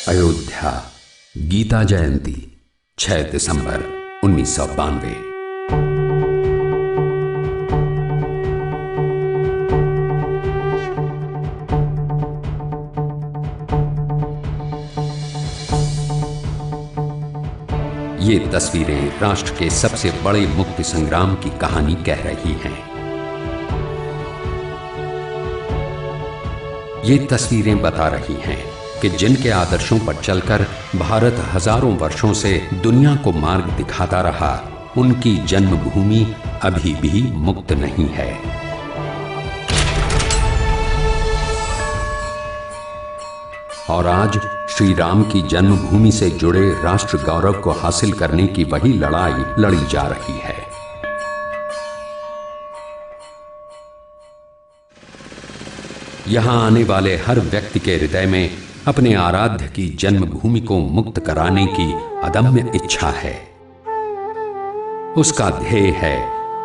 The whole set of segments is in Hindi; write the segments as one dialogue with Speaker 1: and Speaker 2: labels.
Speaker 1: अयोध्या गीता जयंती 6 दिसंबर 1992। ये तस्वीरें राष्ट्र के सबसे बड़े मुक्ति संग्राम की कहानी कह रही हैं। ये तस्वीरें बता रही हैं कि जिनके आदर्शों पर चलकर भारत हजारों वर्षों से दुनिया को मार्ग दिखाता रहा, उनकी जन्मभूमि अभी भी मुक्त नहीं है। और आज श्री राम की जन्मभूमि से जुड़े राष्ट्र गौरव को हासिल करने की वही लड़ाई लड़ी जा रही है। यहां आने वाले हर व्यक्ति के हृदय में अपने आराध्य की जन्मभूमि को मुक्त कराने की अदम्य इच्छा है। उसका ध्येय है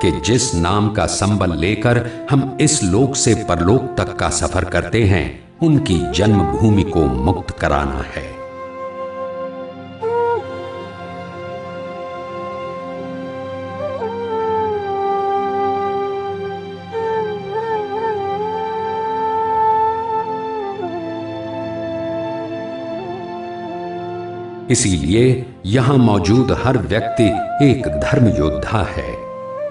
Speaker 1: कि जिस नाम का संबल लेकर हम इस लोक से परलोक तक का सफर करते हैं, उनकी जन्मभूमि को मुक्त कराना है। इसीलिए यहां मौजूद हर व्यक्ति एक धर्म योद्धा है।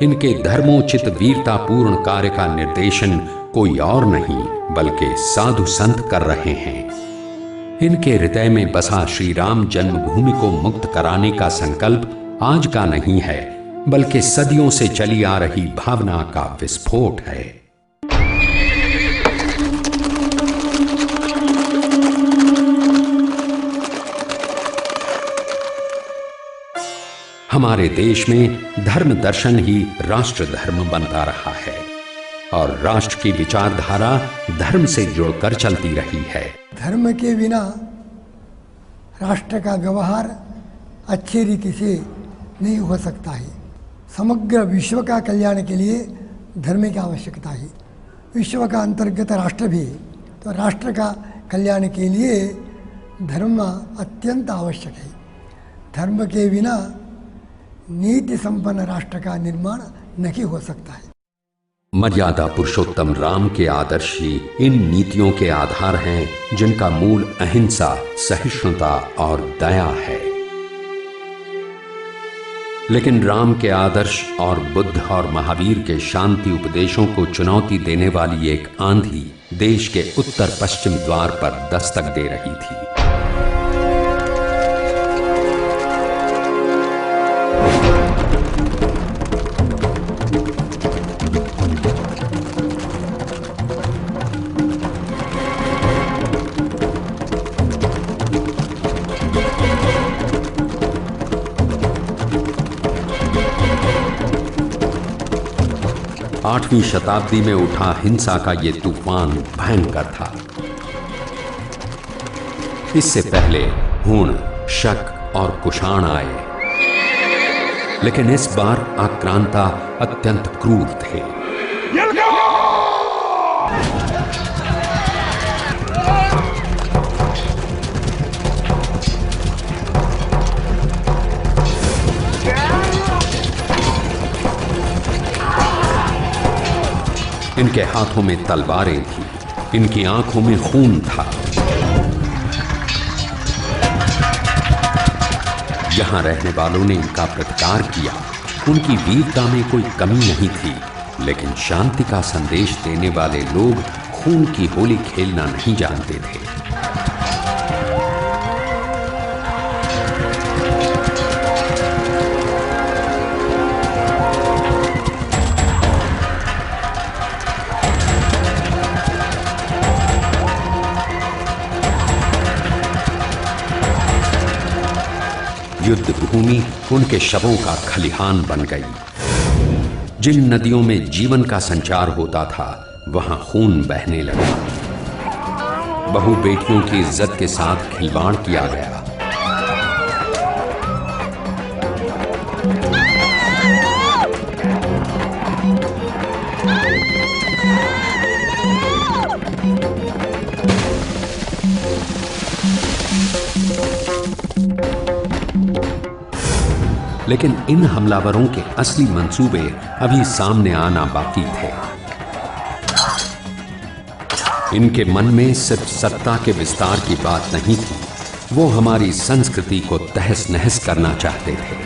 Speaker 1: इनके धर्मोचित वीरतापूर्ण कार्य का निर्देशन कोई और नहीं बल्कि साधु संत कर रहे हैं। इनके हृदय में बसा श्री राम जन्मभूमि को मुक्त कराने का संकल्प आज का नहीं है, बल्कि सदियों से चली आ रही भावना का विस्फोट है। हमारे देश में धर्म दर्शन ही राष्ट्र धर्म बनता रहा है और राष्ट्र की विचारधारा धर्म से जुड़कर चलती रही है।
Speaker 2: धर्म के बिना राष्ट्र का व्यवहार अच्छी रीति से नहीं हो सकता है। समग्र विश्व का कल्याण के लिए धर्म की आवश्यकता है। विश्व का अंतर्गत राष्ट्र भी, तो राष्ट्र का कल्याण के लिए धर्म अत्यंत आवश्यक है। धर्म के बिना नीति संपन्न राष्ट्र का निर्माण नहीं हो सकता है।
Speaker 1: मर्यादा पुरुषोत्तम राम के आदर्श ही इन नीतियों के आधार हैं, जिनका मूल अहिंसा, सहिष्णुता और दया है। लेकिन राम के आदर्श और बुद्ध और महावीर के शांति उपदेशों को चुनौती देने वाली एक आंधी देश के उत्तर पश्चिम द्वार पर दस्तक दे रही थी। आठवीं शताब्दी में उठा हिंसा का ये तूफान भयंकर था। इससे पहले हुण, शक और कुषाण आए, लेकिन इस बार आक्रांता अत्यंत क्रूर थे। इनके हाथों में तलवारें थी, इनकी आंखों में खून था। यहां रहने वालों ने इनका प्रतिकार किया। उनकी वीरता में कोई कमी नहीं थी, लेकिन शांति का संदेश देने वाले लोग खून की होली खेलना नहीं जानते थे। युद्ध भूमि उनके शवों का खलिहान बन गई। जिन नदियों में जीवन का संचार होता था, वहां खून बहने लगा। बहु बेटियों की इज्जत के साथ खिलवाड़ किया गया। लेकिन इन हमलावरों के असली मंसूबे अभी सामने आना बाकी थे। इनके मन में सिर्फ सत्ता के विस्तार की बात नहीं थी, वो हमारी संस्कृति को तहस नहस करना चाहते थे।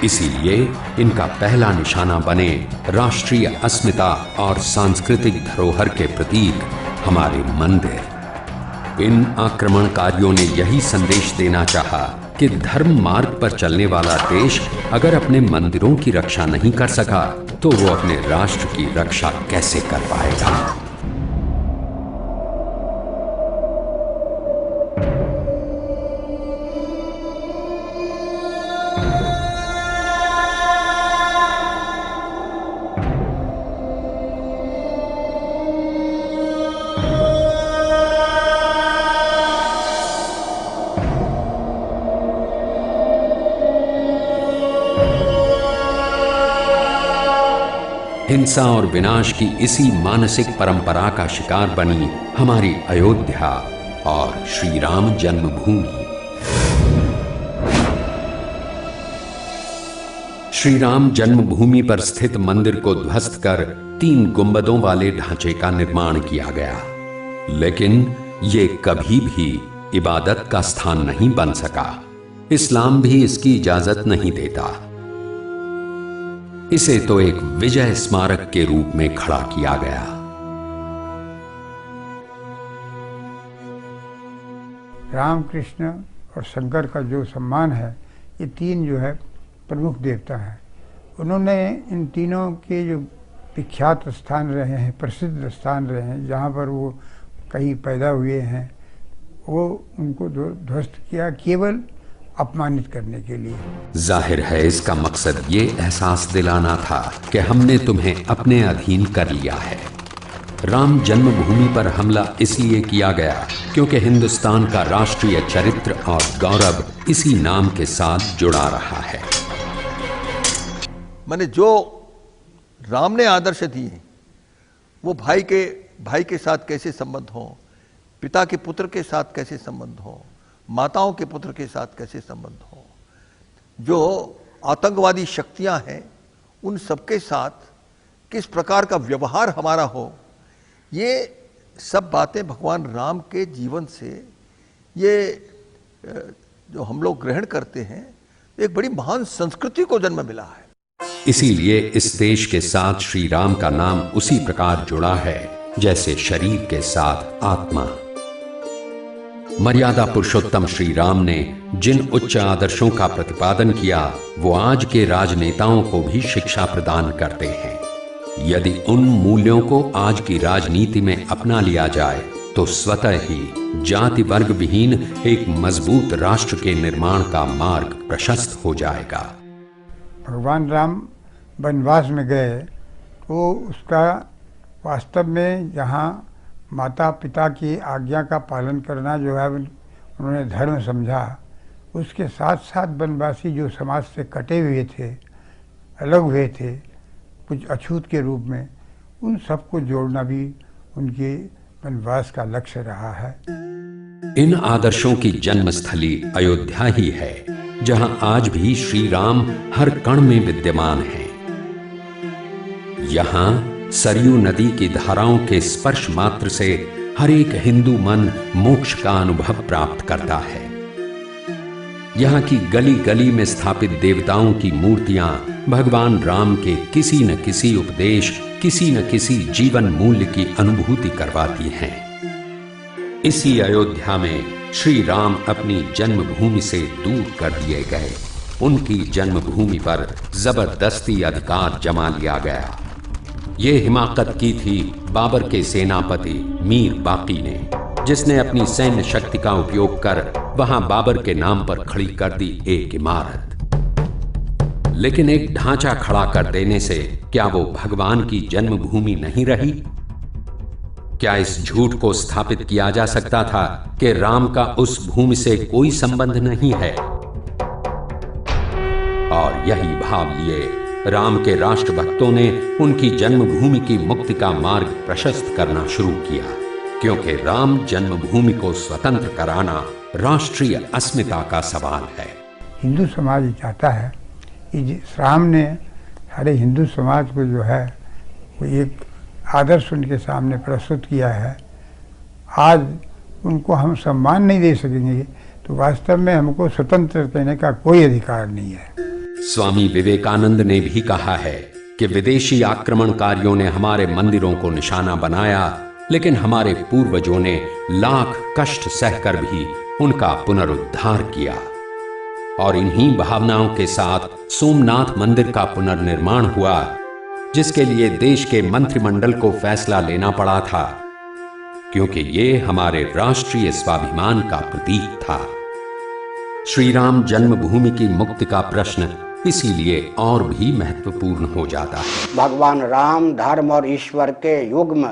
Speaker 1: इसीलिए इनका पहला निशाना बने राष्ट्रीय अस्मिता और सांस्कृतिक धरोहर के प्रतीक हमारे मंदिर। इन आक्रमणकारियों ने यही संदेश देना चाहा कि धर्म मार्ग पर चलने वाला देश अगर अपने मंदिरों की रक्षा नहीं कर सका तो वो अपने राष्ट्र की रक्षा कैसे कर पाएगा। हिंसा और विनाश की इसी मानसिक परंपरा का शिकार बनी हमारी अयोध्या और श्री राम जन्मभूमि। श्री राम जन्मभूमि पर स्थित मंदिर को ध्वस्त कर 3 गुंबदों वाले ढांचे का निर्माण किया गया, लेकिन ये कभी भी इबादत का स्थान नहीं बन सका। इस्लाम भी इसकी इजाजत नहीं देता। इसे तो एक विजय स्मारक के रूप में खड़ा किया गया।
Speaker 3: राम, कृष्ण और शंकर का जो सम्मान है, ये 3 जो है प्रमुख देवता हैं। उन्होंने इन तीनों के जो विख्यात स्थान रहे हैं, प्रसिद्ध स्थान रहे हैं, जहाँ पर वो कहीं पैदा हुए हैं, वो उनको ध्वस्त किया केवल अपमानित करने के लिए।
Speaker 1: जाहिर है इसका मकसद ये एहसास दिलाना था कि हमने तुम्हें अपने अधीन कर लिया है। राम जन्मभूमि पर हमला इसलिए किया गया क्योंकि हिंदुस्तान का राष्ट्रीय चरित्र और गौरव इसी नाम के साथ जुड़ा रहा है।
Speaker 4: माने जो राम ने आदर्श दिए वो भाई के साथ कैसे संबंध हो, पिता के पुत्र के साथ कैसे संबंध हो, माताओं के पुत्र के साथ कैसे संबंध हो, जो आतंकवादी शक्तियां हैं उन सबके साथ किस प्रकार का व्यवहार हमारा हो, ये सब बातें भगवान राम के जीवन से ये जो हम लोग ग्रहण करते हैं, एक बड़ी महान संस्कृति को जन्म मिला है।
Speaker 1: इसीलिए इस देश के साथ श्री राम का नाम उसी प्रकार जुड़ा है जैसे शरीर के साथ आत्मा। मर्यादा पुरुषोत्तम श्री राम ने जिन उच्च आदर्शों का प्रतिपादन किया वो आज के राजनेताओं को भी शिक्षा प्रदान करते हैं। यदि उन मूल्यों को आज की राजनीति में अपना लिया जाए तो स्वतः ही जाति वर्ग विहीन एक मजबूत राष्ट्र के निर्माण का मार्ग प्रशस्त हो जाएगा।
Speaker 3: भगवान राम वनवास में गए तो उसका वास्तव में जहाँ माता पिता की आज्ञा का पालन करना जो है उन्होंने धर्म समझा, उसके साथ साथ वनवासी जो समाज से कटे हुए थे, अलग हुए थे कुछ अछूत के रूप में, उन सबको जोड़ना भी उनके वनवास का लक्ष्य रहा है।
Speaker 1: इन आदर्शों की जन्मस्थली अयोध्या ही है, जहां आज भी श्री राम हर कण में विद्यमान हैं। यहां सरयू नदी की धाराओं के स्पर्श मात्र से हर एक हिंदू मन मोक्ष का अनुभव प्राप्त करता है। यहाँ की गली गली में स्थापित देवताओं की मूर्तियां भगवान राम के किसी न किसी उपदेश, किसी न किसी जीवन मूल्य की अनुभूति करवाती हैं। इसी अयोध्या में श्री राम अपनी जन्मभूमि से दूर कर दिए गए। उनकी जन्मभूमि पर जबरदस्ती अधिकार जमा लिया गया। ये हिमाकत की थी बाबर के सेनापति मीर बाकी ने, जिसने अपनी सैन्य शक्ति का उपयोग कर वहां बाबर के नाम पर खड़ी कर दी एक इमारत। लेकिन एक ढांचा खड़ा कर देने से क्या वो भगवान की जन्मभूमि नहीं रही? क्या इस झूठ को स्थापित किया जा सकता था कि राम का उस भूमि से कोई संबंध नहीं है? और यही भाव लिए राम के राष्ट्रभक्तों ने उनकी जन्मभूमि की मुक्ति का मार्ग प्रशस्त करना शुरू किया, क्योंकि राम जन्मभूमि को स्वतंत्र कराना राष्ट्रीय अस्मिता का सवाल है।
Speaker 3: हिंदू समाज चाहता है कि राम ने सारे हिंदू समाज को जो है वो एक आदर्श उनके सामने प्रस्तुत किया है, आज उनको हम सम्मान नहीं दे सकेंगे तो वास्तव में हमको स्वतंत्र कहने का कोई अधिकार नहीं है।
Speaker 1: स्वामी विवेकानंद ने भी कहा है कि विदेशी आक्रमणकारियों ने हमारे मंदिरों को निशाना बनाया, लेकिन हमारे पूर्वजों ने लाख कष्ट सहकर भी उनका पुनरुद्धार किया। और इन्हीं भावनाओं के साथ सोमनाथ मंदिर का पुनर्निर्माण हुआ, जिसके लिए देश के मंत्रिमंडल को फैसला लेना पड़ा था, क्योंकि ये हमारे राष्ट्रीय स्वाभिमान का प्रतीक था। श्री राम जन्मभूमि की मुक्ति का प्रश्न इसीलिए और भी महत्वपूर्ण हो जाता है।
Speaker 5: भगवान राम धर्म और ईश्वर के युग्म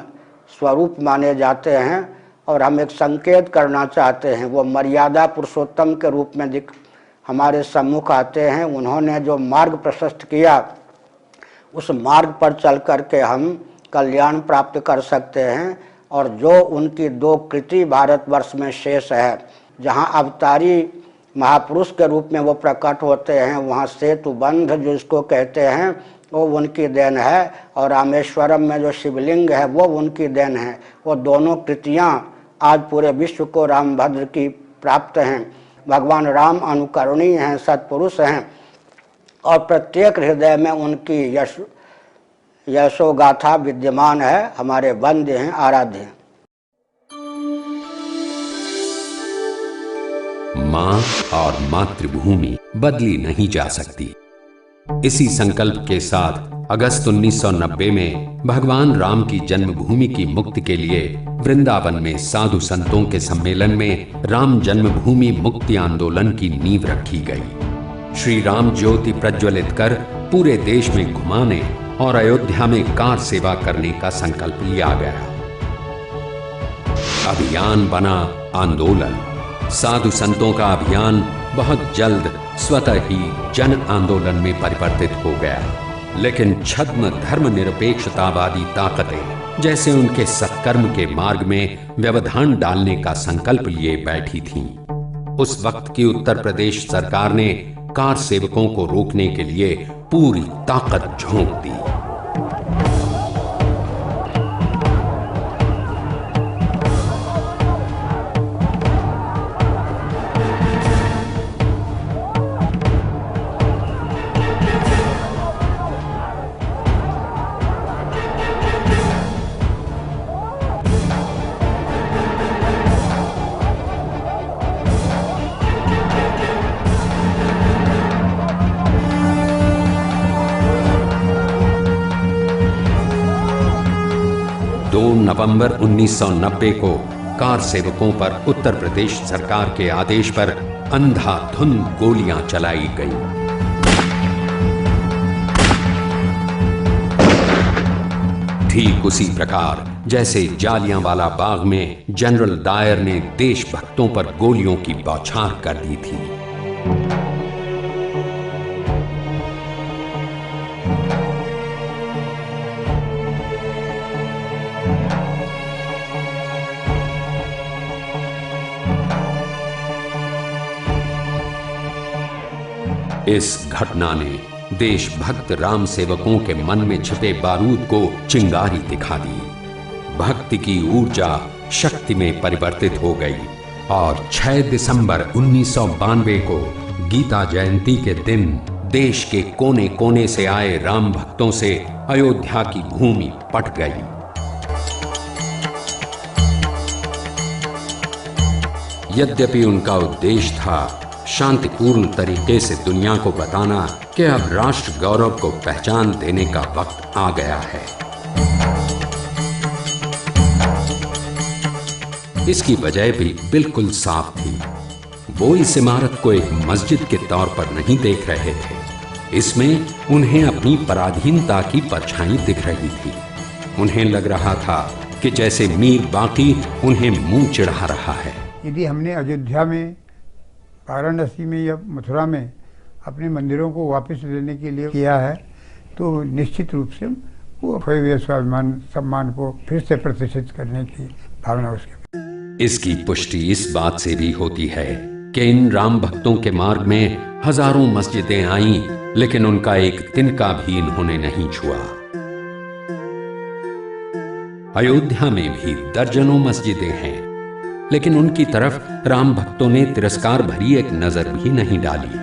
Speaker 5: स्वरूप माने जाते हैं और हम एक संकेत करना चाहते हैं। वो मर्यादा पुरुषोत्तम के रूप में हमारे सम्मुख आते हैं। उन्होंने जो मार्ग प्रशस्त किया, उस मार्ग पर चल करके हम कल्याण प्राप्त कर सकते हैं। और जो उनकी दो कृति भारतवर्ष में शेष है, जहाँ अवतारी महापुरुष के रूप में वो प्रकट होते हैं, वहाँ सेतु बंध जो इसको कहते हैं वो उनकी देन है, और रामेश्वरम में जो शिवलिंग है वो उनकी देन है। वो दोनों कृतियाँ आज पूरे विश्व को रामभद्र की प्राप्त हैं। भगवान राम अनुकरणीय हैं, सत्पुरुष हैं, और प्रत्येक हृदय में उनकी यशोगाथा विद्यमान है। हमारे वंद्य हैं, आराध्य हैं।
Speaker 1: मां और मातृभूमि बदली नहीं जा सकती। इसी संकल्प के साथ अगस्त 1990 में भगवान राम की जन्मभूमि की मुक्ति के लिए वृंदावन में साधु संतों के सम्मेलन में राम जन्मभूमि मुक्ति आंदोलन की नींव रखी गई। श्री राम ज्योति प्रज्वलित कर पूरे देश में घुमाने और अयोध्या में कार सेवा करने का संकल्प लिया गया। अभियान बना आंदोलन। साधु संतों का अभियान बहुत जल्द स्वतः ही जन आंदोलन में परिवर्तित हो गया। लेकिन छद्म धर्मनिरपेक्षतावादी ताकतें जैसे उनके सत्कर्म के मार्ग में व्यवधान डालने का संकल्प लिए बैठी थीं। उस वक्त की उत्तर प्रदेश सरकार ने कार सेवकों को रोकने के लिए पूरी ताकत झोंक दी। नवंबर 1990 को कार सेवकों पर उत्तर प्रदेश सरकार के आदेश पर अंधाधुंध गोलियां चलाई गईं। ठीक उसी प्रकार जैसे जालियांवाला बाग में जनरल डायर ने देशभक्तों पर गोलियों की बौछार कर दी थी। इस घटना ने देशभक्त राम सेवकों के मन में छिपे बारूद को चिंगारी दिखा दी। भक्ति की ऊर्जा शक्ति में परिवर्तित हो गई और 6 दिसंबर 1992 को गीता जयंती के दिन देश के कोने कोने से आए राम भक्तों से अयोध्या की भूमि पट गई। यद्यपि उनका उद्देश्य था शांतिपूर्ण तरीके से दुनिया को बताना कि अब राष्ट्र गौरव को पहचान देने का वक्त आ गया है। इसकी वजह भी बिल्कुल साफ थी। वो इस इमारत को एक मस्जिद के तौर पर नहीं देख रहे थे। इसमें उन्हें अपनी पराधीनता की परछाई दिख रही थी। उन्हें लग रहा था कि जैसे मीर बाकी उन्हें मुंह चिढ़ा रहा है।
Speaker 3: यदि हमने अयोध्या में, वाराणसी में या मथुरा में अपने मंदिरों को वापस लेने के लिए किया है तो निश्चित रूप से वो खोए हुए स्वाभिमान सम्मान को फिर से प्रतिष्ठित करने की भावना उसके।
Speaker 1: इसकी पुष्टि इस बात से भी होती है कि इन राम भक्तों के मार्ग में हजारों मस्जिदें आईं, लेकिन उनका एक तिनका भी इन्होंने नहीं छुआ। अयोध्या में भी दर्जनों मस्जिदें हैं, लेकिन उनकी तरफ राम भक्तों ने तिरस्कार भरी एक नजर भी नहीं डाली।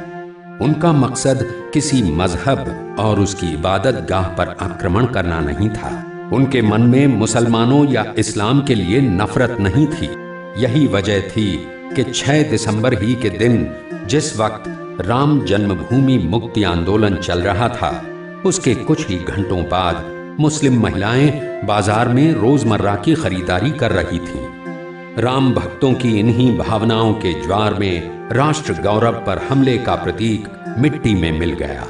Speaker 1: उनका मकसद किसी मजहब और उसकी इबादत गाह पर आक्रमण करना नहीं था। उनके मन में मुसलमानों या इस्लाम के लिए नफरत नहीं थी। यही वजह थी कि 6 दिसंबर ही के दिन, जिस वक्त राम जन्मभूमि मुक्ति आंदोलन चल रहा था, उसके कुछ ही घंटों बाद मुस्लिम महिलाएं बाजार में रोजमर्रा की खरीदारी कर रही थीं। राम भक्तों की इन्हीं भावनाओं के ज्वार में राष्ट्र गौरव पर हमले का प्रतीक मिट्टी में मिल गया।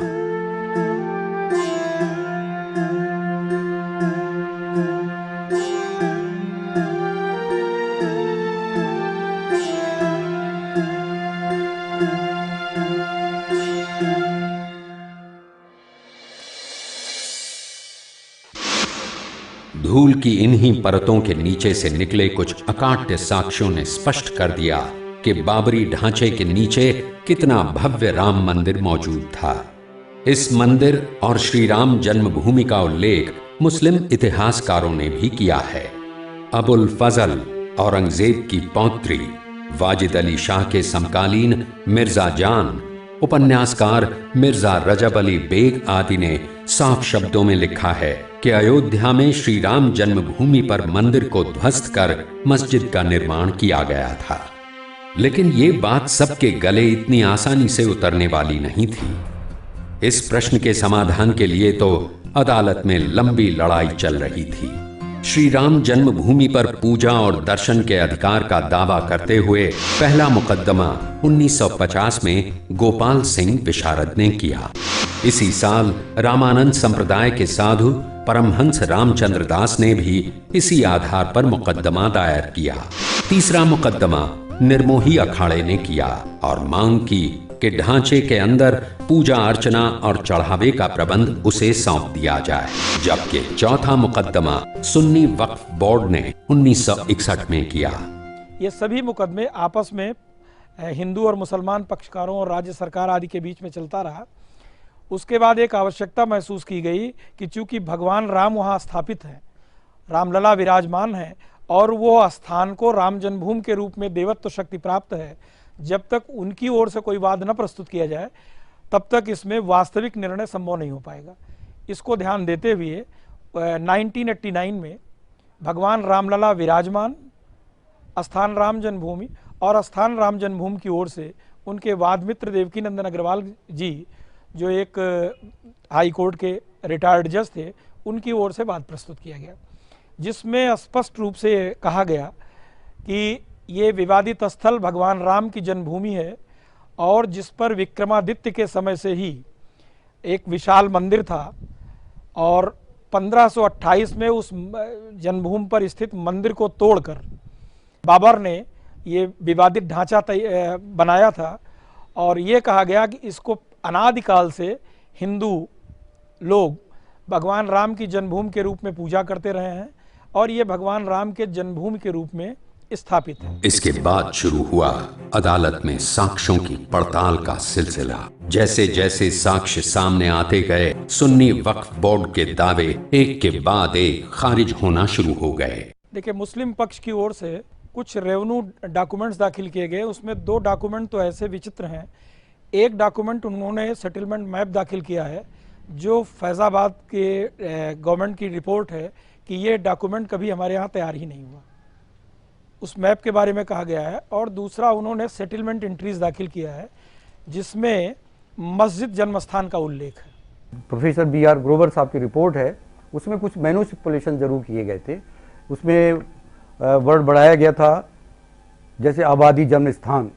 Speaker 1: धूल की इन्हीं परतों के नीचे से निकले कुछ अकाट्य साक्ष्यों ने स्पष्ट कर दिया कि बाबरी ढांचे के नीचे कितना भव्य राम मंदिर मौजूद था। इस मंदिर और श्री राम जन्मभूमि का उल्लेख मुस्लिम इतिहासकारों ने भी किया है। अबुल फजल औरंगजेब की पौत्री वाजिद अली शाह के समकालीन मिर्जा जान, उपन्यासकार मिर्जा रजब अली बेग आदि ने साफ शब्दों में लिखा है कि अयोध्या में श्री राम जन्मभूमि पर मंदिर को ध्वस्त कर मस्जिद का निर्माण किया गया था। लेकिन ये बात सबके गले इतनी आसानी से उतरने वाली नहीं थी। इस प्रश्न के समाधान के लिए तो अदालत में लंबी लड़ाई चल रही थी। श्री राम जन्मभूमि पर पूजा और दर्शन के अधिकार का दावा करते हुए पहला मुकदमा 1950 में गोपाल सिंह विशारद ने किया। इसी साल रामानंद संप्रदाय के साधु परमहंस रामचंद्र दास ने भी इसी आधार पर मुकदमा दायर किया। तीसरा मुकदमा निर्मोही अखाड़े ने किया और मांग की कि ढांचे के अंदर पूजा अर्चना और चढ़ावे का प्रबंध उसे सौंप दिया जाए। जबकि चौथा मुकदमा सुन्नी वक्फ बोर्ड ने 1961 में किया।
Speaker 6: ये सभी मुकदमे आपस में हिंदू और मुसलमान पक्षकारों और राज्य सरकार आदि के बीच में चलता रहा। उसके बाद एक आवश्यकता महसूस की गई कि चूंकि भगवान राम वहाँ स्थापित हैं, रामलला विराजमान है और वो स्थान को राम जन्मभूमि के रूप में देवत्व शक्ति प्राप्त है, जब तक उनकी ओर से कोई वाद न प्रस्तुत किया जाए तब तक इसमें वास्तविक निर्णय संभव नहीं हो पाएगा। इसको ध्यान देते हुए 1989 में भगवान रामलला विराजमान, स्थान राम जन्मभूमि और स्थान राम जन्मभूमि की ओर से उनके वाद मित्र देवकी नंदन अग्रवाल जी, जो एक हाई कोर्ट के रिटायर्ड जज थे, उनकी ओर से वाद प्रस्तुत किया गया, जिसमें स्पष्ट रूप से कहा गया कि ये विवादित स्थल भगवान राम की जन्मभूमि है और जिस पर विक्रमादित्य के समय से ही एक विशाल मंदिर था और 1528 में उस जन्मभूमि पर स्थित मंदिर को तोड़कर बाबर ने ये विवादित ढांचा बनाया था। और ये कहा गया कि इसको अनादिकाल से हिंदू लोग भगवान राम की जन्मभूमि के रूप में पूजा करते रहे हैं और ये भगवान राम के जन्मभूमि के रूप में स्थापित है।
Speaker 1: इसके बाद शुरू हुआ अदालत में साक्ष्यों की पड़ताल का सिलसिला। जैसे जैसे साक्ष्य सामने आते गए, सुन्नी वक्फ बोर्ड के दावे एक के बाद एक खारिज होना शुरू हो गए।
Speaker 6: देखिए, मुस्लिम पक्ष की ओर से कुछ रेवेन्यू डॉक्यूमेंट्स दाखिल किए गए। उसमें 2 डॉक्यूमेंट तो ऐसे विचित्र हैं। एक डॉक्यूमेंट उन्होंने सेटलमेंट मैप दाखिल किया है, जो फैज़ाबाद के गवर्नमेंट की रिपोर्ट है कि ये डॉक्यूमेंट कभी हमारे यहाँ तैयार ही नहीं हुआ। उस मैप के बारे में कहा गया है। और दूसरा, उन्होंने सेटलमेंट एंट्रीज दाखिल किया है जिसमें मस्जिद जन्मस्थान का उल्लेख है।
Speaker 7: प्रोफेसर BR ग्रोवर साहब की रिपोर्ट है, उसमें कुछ मैनिपुलेशन जरूर किए गए थे। उसमें वर्ड बढ़ाया गया था, जैसे आबादी जन्म स्थान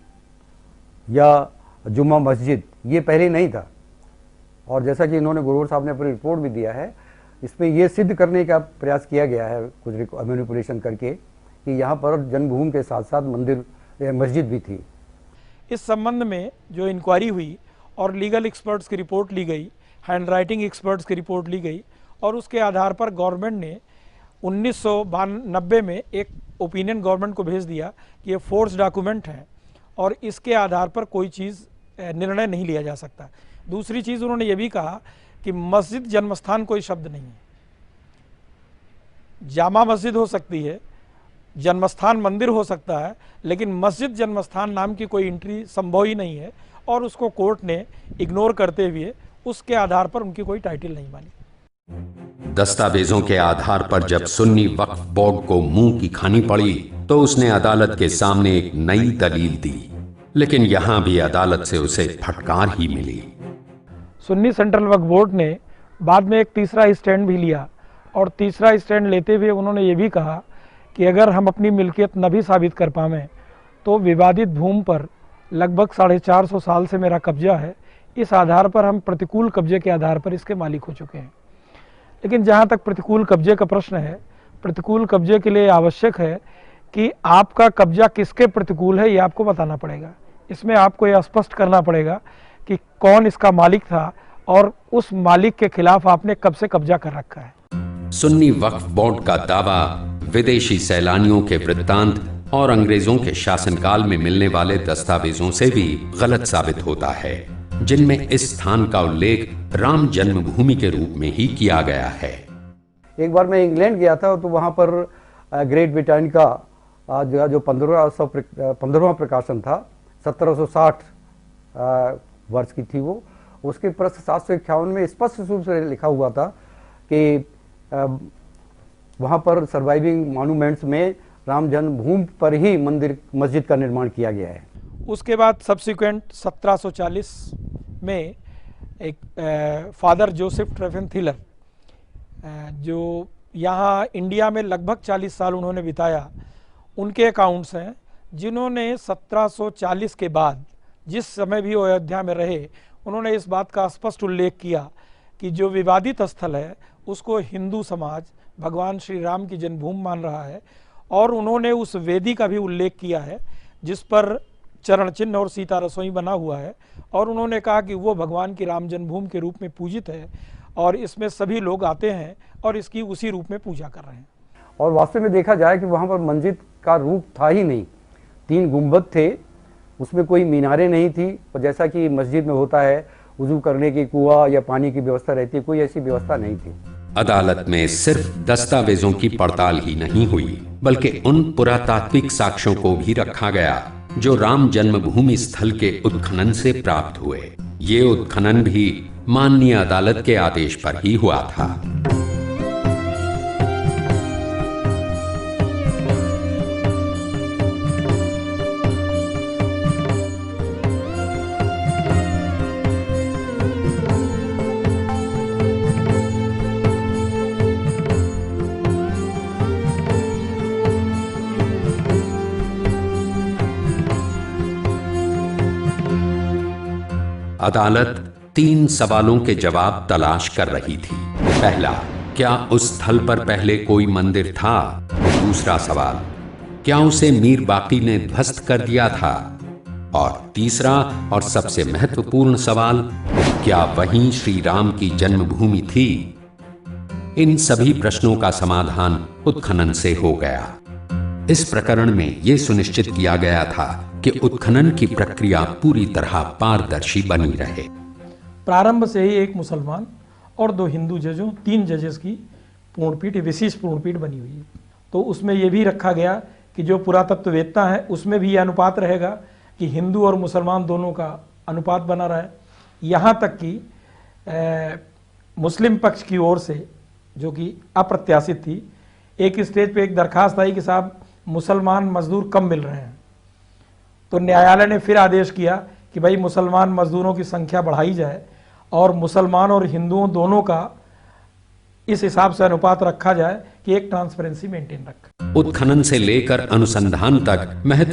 Speaker 7: या जुम्मा मस्जिद, ये पहले नहीं था। और जैसा कि इन्होंने ग्रोवर साहब ने अपनी रिपोर्ट भी दिया है, इसमें यह सिद्ध करने का प्रयास किया गया है कुछ मैनिपुलेशन करके कि यहाँ पर जन्मभूमि के साथ साथ मंदिर मस्जिद भी थी।
Speaker 6: इस संबंध में जो इंक्वायरी हुई और लीगल एक्सपर्ट्स की रिपोर्ट ली गई, हैंड राइटिंग एक्सपर्ट्स की रिपोर्ट ली गई और उसके आधार पर गवर्नमेंट ने 1992 में एक ओपिनियन गवर्नमेंट को भेज दिया कि ये फोर्स डॉक्यूमेंट है और इसके आधार पर कोई चीज़ निर्णय नहीं लिया जा सकता। दूसरी चीज़ उन्होंने ये भी कहा कि मस्जिद जन्मस्थान कोई शब्द नहीं है। जामा मस्जिद हो सकती है, जन्मस्थान मंदिर हो सकता है, लेकिन मस्जिद जन्मस्थान नाम की कोई एंट्री संभव ही नहीं है, और उसको कोर्ट ने इग्नोर करते हुए उसके आधार पर उनकी कोई टाइटल नहीं मानी।
Speaker 1: दस्तावेजों के आधार पर जब सुन्नी वक्फ बोर्ड को मुंह की खानी पड़ी तो उसने अदालत के सामने एक नई दलील दी, लेकिन यहां भी अदालत से उसे फटकार ही मिली।
Speaker 6: सुन्नी सेंट्रल वक्फ बोर्ड ने बाद में एक तीसरा स्टैंड भी लिया, और तीसरा स्टैंड लेते हुए उन्होंने ये भी कहा कि अगर हम अपनी मिल्कियत न भी साबित कर पाएं तो विवादित भूमि पर लगभग 450 साल से मेरा कब्जा है, इस आधार पर हम प्रतिकूल कब्जे के आधार पर इसके मालिक हो चुके हैं। लेकिन जहाँ तक प्रतिकूल कब्जे का प्रश्न है, प्रतिकूल कब्जे के लिए आवश्यक है कि आपका कब्जा किसके प्रतिकूल है, ये आपको बताना पड़ेगा। इसमें आपको यह स्पष्ट करना पड़ेगा कि कौन इसका मालिक था और उस मालिक के खिलाफ आपने कब से कब्जा कर रखा है।
Speaker 1: सुन्नी वक्फ बोर्ड का दावा विदेशी सैलानियों के वृत्तांत और अंग्रेजों के शासनकाल में मिलने वाले दस्तावेजों से भी गलत साबित होता है, जिनमें इस स्थान का उल्लेख राम जन्मभूमि के रूप में ही किया गया है।
Speaker 7: एक बार मैं इंग्लैंड गया था तो वहाँ पर ग्रेट ब्रिटेन का जो 15वां प्रकाशन था, 1760 वर्ष की थी वो, उसके पृष्ठ 751 में स्पष्ट रूप से लिखा हुआ था कि वहाँ पर सर्वाइविंग मॉन्यूमेंट्स में राम जन्मभूमि पर ही मस्जिद का निर्माण किया गया है।
Speaker 6: उसके बाद सब्सिक्वेंट 1740 में एक फादर जोसेफ ट्रेफेन थिलर, जो यहाँ इंडिया में लगभग 40 साल उन्होंने बिताया, उनके अकाउंट्स हैं जिन्होंने 1740 के बाद जिस समय भी अयोध्या में रहे, उन्होंने इस बात का स्पष्ट उल्लेख किया कि जो विवादित स्थल है उसको हिंदू समाज भगवान श्री राम की जन्मभूमि मान रहा है, और उन्होंने उस वेदी का भी उल्लेख किया है जिस पर चरण चिन्ह और सीता रसोई बना हुआ है, और उन्होंने कहा कि वो भगवान की राम जन्मभूमि के रूप में पूजित है और इसमें सभी लोग आते हैं और इसकी उसी रूप में पूजा कर रहे हैं।
Speaker 7: और वास्तव में देखा जाए कि वहाँ पर मस्जिद का रूप था ही नहीं, 3 गुंबद थे, उसमें कोई मीनारें नहीं थी, और जैसा कि मस्जिद में होता है वुजू करने की कुआं या पानी की व्यवस्था रहती है, कोई ऐसी व्यवस्था नहीं थी।
Speaker 1: अदालत में सिर्फ दस्तावेजों की पड़ताल ही नहीं हुई, बल्कि उन पुरातात्विक साक्ष्यों को भी रखा गया जो राम जन्मभूमि स्थल के उत्खनन से प्राप्त हुए। ये उत्खनन भी माननीय अदालत के आदेश पर ही हुआ था। अदालत 3 सवालों के जवाब तलाश कर रही थी। पहला, क्या उस स्थल पर पहले कोई मंदिर था? दूसरा सवाल, क्या उसे मीर बाकी ने ध्वस्त कर दिया था? और तीसरा और सबसे महत्वपूर्ण सवाल, क्या वहीं श्री राम की जन्मभूमि थी? इन सभी प्रश्नों का समाधान उत्खनन से हो गया। इस प्रकरण में यह सुनिश्चित किया गया था कि उत्खनन की प्रक्रिया पूरी तरह पारदर्शी बनी रहे।
Speaker 6: प्रारंभ से ही एक मुसलमान और 2 हिंदू जजों, 3 जजेस की पूर्णपीठ, विशेष पूर्णपीठ बनी हुई है। तो उसमें यह भी रखा गया कि जो पुरातत्ववेत्ता है उसमें भी यह अनुपात रहेगा कि हिंदू और मुसलमान दोनों का अनुपात बना रहा है। यहाँ तक कि मुस्लिम पक्ष की ओर से, जो कि अप्रत्याशित थी, एक स्टेज पे एक दरखास्त आई कि साहब मुसलमान मजदूर कम मिल रहे हैं, तो न्यायालय ने फिर आदेश किया कि भाई मुसलमान मजदूरों की संख्या बढ़ाई जाए और मुसलमान और हिंदुओं दोनों का इस हिसाब से अनुपात रखा जाए कि एक ट्रांसपेरेंसी मेंटेन रखे।
Speaker 1: उत्खनन से लेकर अनुसंधान तक महत्व